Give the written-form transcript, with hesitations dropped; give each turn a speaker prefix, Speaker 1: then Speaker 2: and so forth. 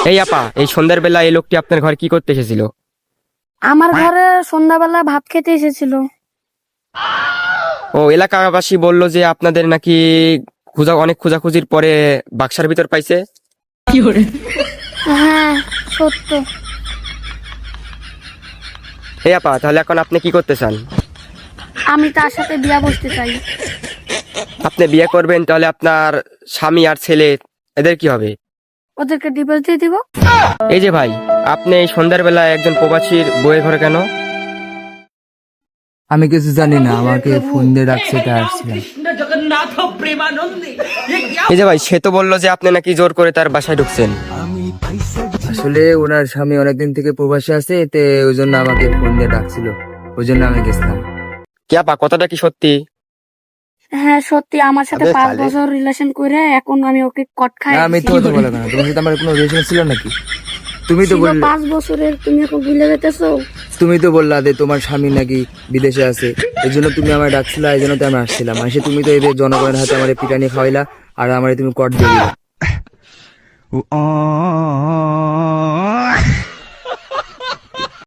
Speaker 1: এই আপা, এই সন্ধ্যার বেলা এই লোকটি আপনার ঘরে কি করতে এসেছিল?
Speaker 2: আমার ঘরে সন্ধ্যাবেলা ভাত খেতে এসেছিল।
Speaker 1: ও, এলাকাবাসী বলল যে আপনাদের নাকি অনেক খোঁজাখুঁজির পরে বাক্সার ভিতর পাইছে।
Speaker 2: হ্যাঁ, সত্য।
Speaker 1: এই আপা, তাহলে এখন আপনি কি করতে চান?
Speaker 2: আমি তার সাথে বিয়া বসতে চাই।
Speaker 1: আপনি বিয়ে করবেন, তাহলে আপনার স্বামী আর ছেলে এদের কি হবে?
Speaker 2: ওদেরকে ডিভোর্স দিয়ে দিব।
Speaker 1: এই যে ভাই, আপনি এই সন্ধ্যার বেলায় একজন প্রবাসীর বউয়ের ঘরে কেন?
Speaker 3: আমি কিছু জানি না, আমাকে ফোন দিয়ে ডাকছে তাই আসছিলাম।
Speaker 1: এই যে ভাই, সে তো বললো যে আপনি নাকি জোর করে তার বাসায় ঢুকছেন।
Speaker 3: আসলে ওনার স্বামী অনেকদিন থেকে প্রবাসী আছে, তে ওই জন্য আমাকে ফোন দিয়ে ডাকছিল, ওই জন্য আমি গেছিলাম।
Speaker 1: কি আপা, কথাটা কি সত্যি?
Speaker 2: হ্যাঁ সত্যি, আমার সাথে 5 বছর রিলেশন করে এখন আমি ওকে কট খাই।
Speaker 3: না, আমি তো কথা বলে না, তোমার সাথে আমার কোনো রিলেশন ছিল নাকি? তুমি তো বললে
Speaker 2: 5 বছরের, তুমি এখন ভুলে যেতেছো।
Speaker 3: তুমি তো বললা যে তোমার স্বামী নাকি বিদেশে আছে, এই জন্য তুমি আমার ডাকছিলা, এই জন্য তো আমি আসছিলাম। এসে তুমি তো এদের জনগণের হাতে আমার পিটানি খাওয়াইলা, আর আমার তুমি কট দিয়ে দিলা।